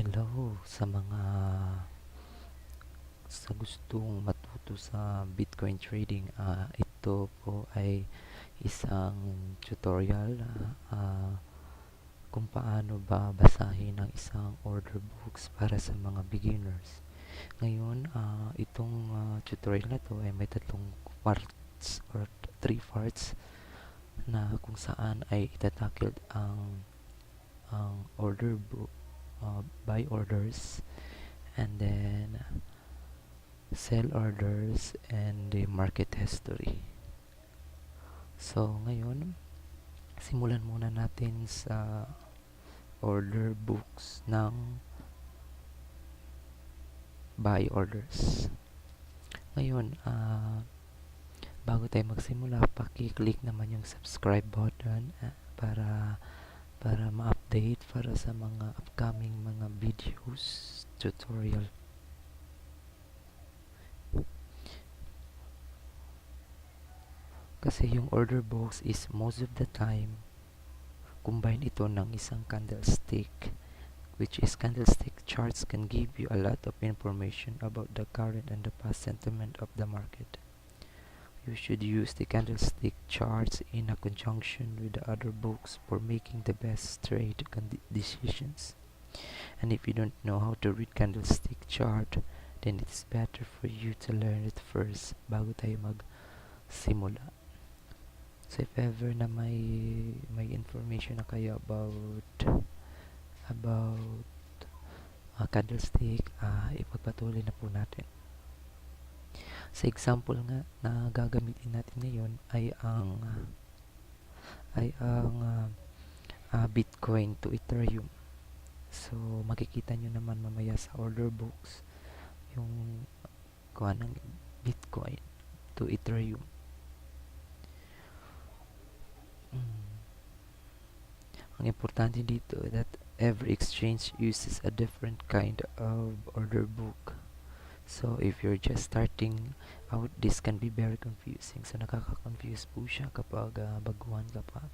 Hello sa mga sa gustong matuto sa Bitcoin trading. Ito po ay isang tutorial kung paano ba basahin ang isang order books para sa mga beginners. Ngayon, itong tutorial na to ay may tatlong parts or three parts na kung saan ay itatakil ang order book, buy orders, and then sell orders, and the market history. So, ngayon, simulan muna natin sa order books ng buy orders. Ngayon, bago tayo magsimula, paki-click naman yung subscribe button para ma-update para sa mga upcoming mga videos, tutorial. Kasi yung order books is most of the time combine ito ng isang candlestick, which is candlestick charts can give you a lot of information about the current and the past sentiment of the market. You should use the candlestick charts in a conjunction with the other books for making the best trade decisions. And if you don't know how to read candlestick chart, then it's better for you to learn it first bago tayo magsimula. So if ever na may information na kayo about candlestick, ipagpatuloy na po natin. Sa example nga na gagamitin natin ngayon ay ang Bitcoin to Ethereum. So makikita nyo naman mamaya sa order books yung kuha ng Bitcoin to Ethereum. Ang importante dito that every exchange uses a different kind of order book. So if you're just starting out, this can be very confusing. So nakaka-confuse po siya kapag baguhan ka pa.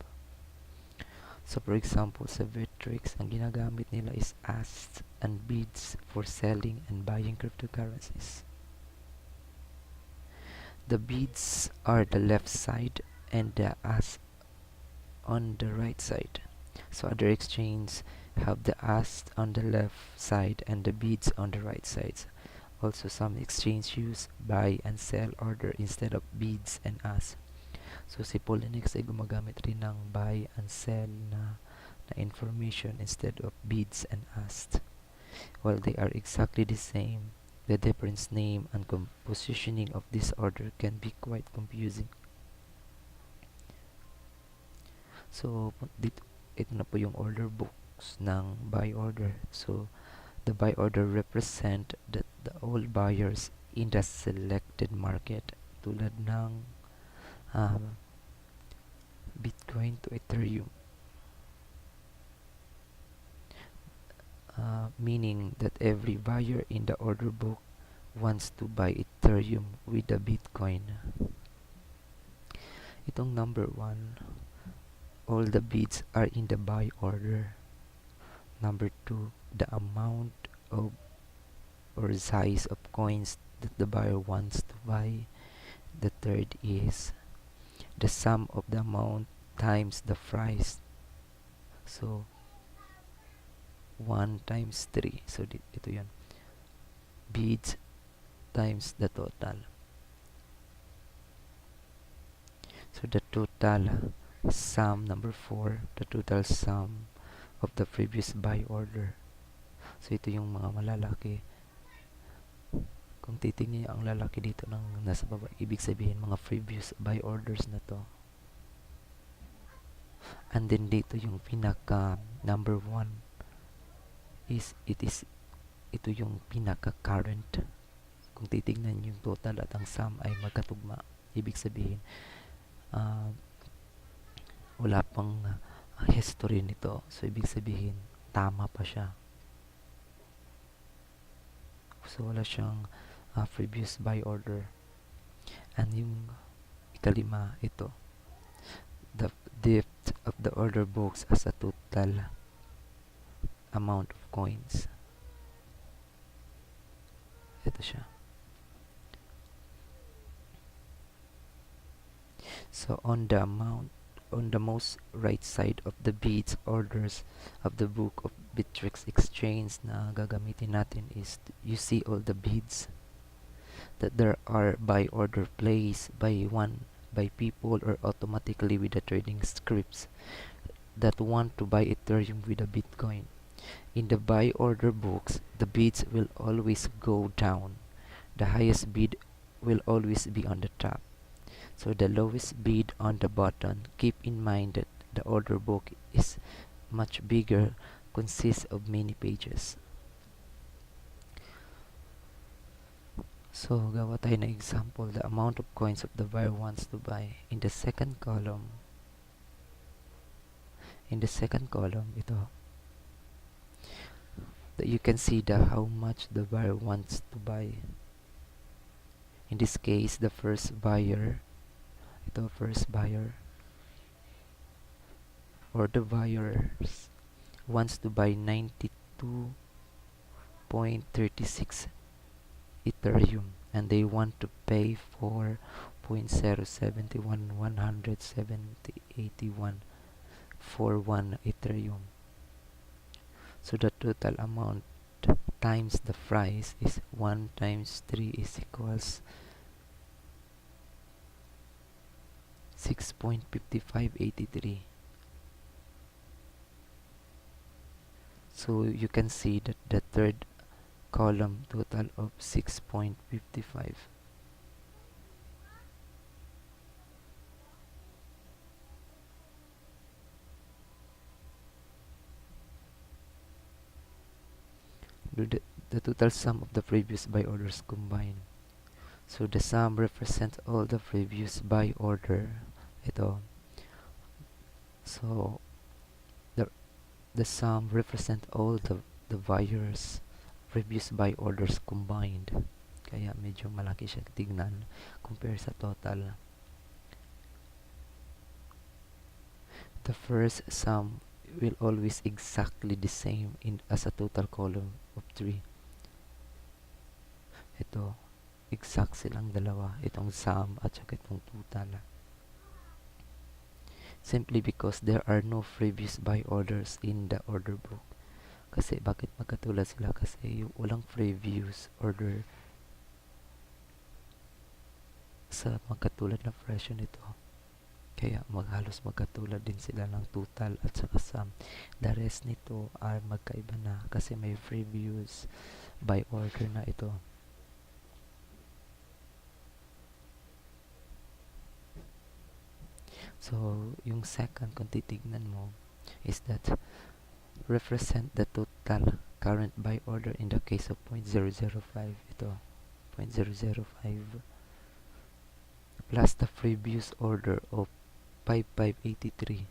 So for example, sa Bitrix, ang ginagamit nila is asks and bids for selling and buying cryptocurrencies. The bids are the left side and the asks on the right side. So other exchanges have the asks on the left side and the bids on the right sides. Also, some exchanges use buy and sell order instead of bids and asks. So si Poloniex ay gumagamit rin ng buy and sell na information instead of bids and asks. While they are exactly the same, the difference name and positioning of this order can be quite confusing. So ito na po yung order books ng buy order. So the buy order represent the all buyers in the selected market, tulad ng Bitcoin to Ethereum, meaning that every buyer in the order book wants to buy Ethereum with the Bitcoin. Itong number 1, all the bids are in the buy order. Number 2, the amount of or size of coins that the buyer wants to buy. The third is the sum of the amount times the price. So 1 times 3. So ito yan. Bids times the total. So the total sum, number 4, the total sum of the previous buy order. So ito yung mga malalaki. Kung titingnan niyo ang lalaki dito ng nasa baba, ibig sabihin mga previous buy orders na to. And then dito yung pinaka number 1 is ito yung pinaka current. Kung titingnan yung total at ang sum ay magkatugma, ibig sabihin wala pang history nito. So ibig sabihin tama pa siya. So wala siyang previous buy order. And yung ikalima, ito, the depth of the order books as a total amount of coins. Ito siya. So on the most right side of the beads orders of the book of Bittrex exchange na gagamitin natin is you see all the beads that there are by order placed by people or automatically with the trading scripts that want to buy Ethereum with a Bitcoin. In the buy order books, the bids will always go down. The highest bid will always be on the top. So the lowest bid on the bottom. Keep in mind that the order book is much bigger, consists of many pages. So gawa tayo ng example, the amount of coins of the buyer wants to buy. In the second column, ito, that you can see the how much the buyer wants to buy. In this case, the first buyer or the buyers wants to buy 92.36 Ethereum and they want to pay for 0.07117081 for 1 Ethereum. So the total amount times the price is 1 times 3 is equals 6.5583. So you can see that the third column total of 6.55. The total sum of the previous buy orders combined. So the sum represents all the previous buy order. Ito. So the sum represents all the buyers previous buy orders combined. Kaya medyo malaki siya tignan compare sa total. The first sum will always exactly the same as a total column of 3. Ito, exact silang dalawa. Itong sum at saka itong total. Simply because there are no previous buy orders in the order book. Kasi bakit magkatulad sila? Kasi walang previous order sa magkatulad na presyo nito. Kaya halos magkatulad din sila ng total at saka sum. The rest nito ay magkaiba na kasi may previous buy order na ito. So, yung second kung titignan mo is that represent the total current buy order in the case of 0.005. Ito, 0.005 plus the previous order of 5583.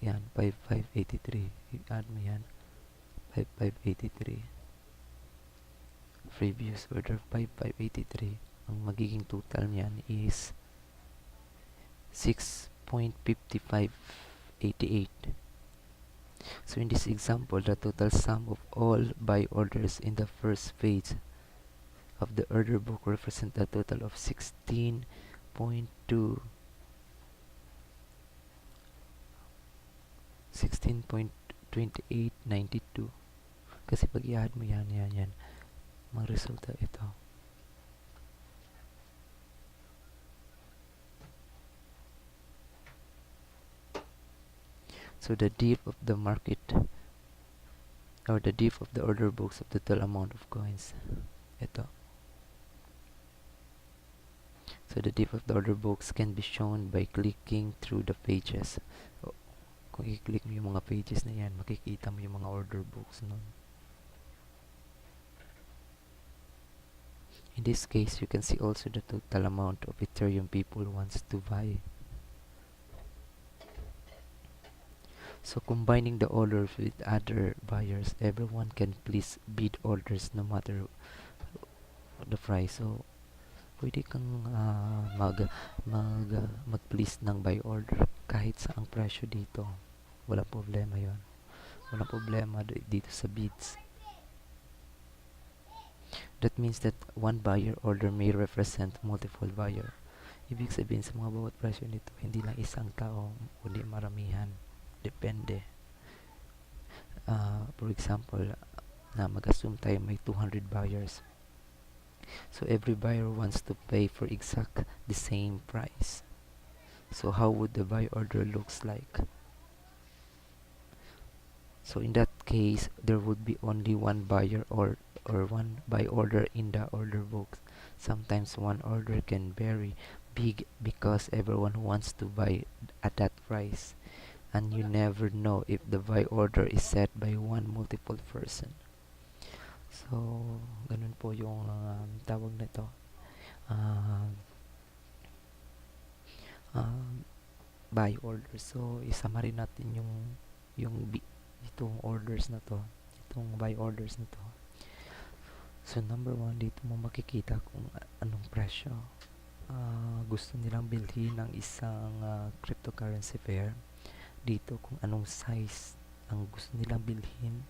Yan, 5583. I-add mo yan. 5583. Previous order 5583. Ang magiging total niyan is 6.5588. So in this example, the total sum of all buy orders in the first page of the order book represent a total of 16.2892. Kasi pag i-add mo yan, mga resulta ito. So the dip of the market or the dip of the order books of the total amount of coins. Ito. So the dip of the order books can be shown by clicking through the pages. Kung i-click mo yung mga pages na yan, makikita mo yung mga order books nun. In this case, you can see also the total amount of Ethereum people wants to buy. So combining the orders with other buyers, everyone can place bid orders no matter the price. So pwede kang mag-place ng buy order kahit sa ang presyo dito. Walang problema yon. Walang problema dito sa bids. That means that one buyer order may represent multiple buyer. Ibig sabihin sa mga bawat presyo nito, hindi lang isang tao, kundi maramihan. Depende. For example, na mag-assume tayo may 200 buyers. So every buyer wants to pay for exact the same price. So how would the buy order looks like? So in that case, there would be only one buyer or one buy order in the order book. Sometimes one order can vary big because everyone wants to buy at that price, and you never know if the buy order is set by one multiple person. So ganun po yung tawag nito. Buy order. So isama rin natin yung itong orders na to, itong buy orders na to. So number 1, dito mo makikita kung anong presyo gusto nilang bilhin ng isang cryptocurrency pair. Dito kung anong size ang gusto nilang bilhin.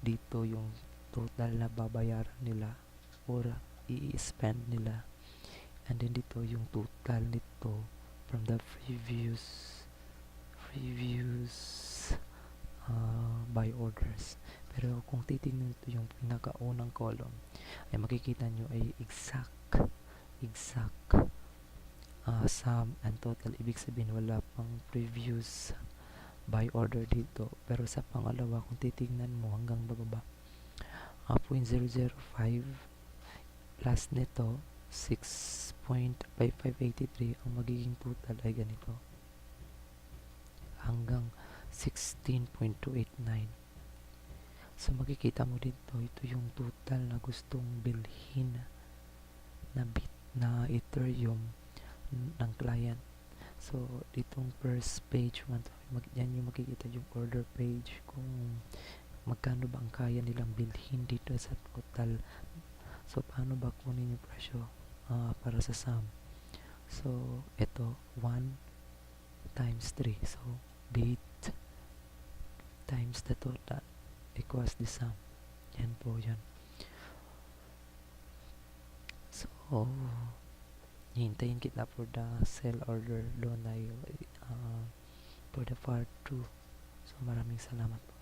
Dito yung total na babayaran nila or i-spend nila. And then dito yung total nito from the previous buy orders. Pero kung titingnan nito yung pinakaunang column, ay makikita nyo ay exact sum and total. Ibig sabihin wala pang previous buy order dito. Pero sa pangalawa, kung titingnan mo hanggang bababa, 0.005 plus nito 6.5583, ang magiging total ay ganito hanggang 16.289. So makikita mo dito, ito yung total na gustong bilhin na Ethereum ng client. So ditong first page, yan yung makikita yung order page kung magkano ba ang kaya nilang bilhin dito sa total. So paano ba kunin yung presyo para sa sum? So ito 1 times 3. So bit times the total equals the sum. Yan po yan. So hintayin kita for the sell order doon tayo for the part 2. So maraming salamat po.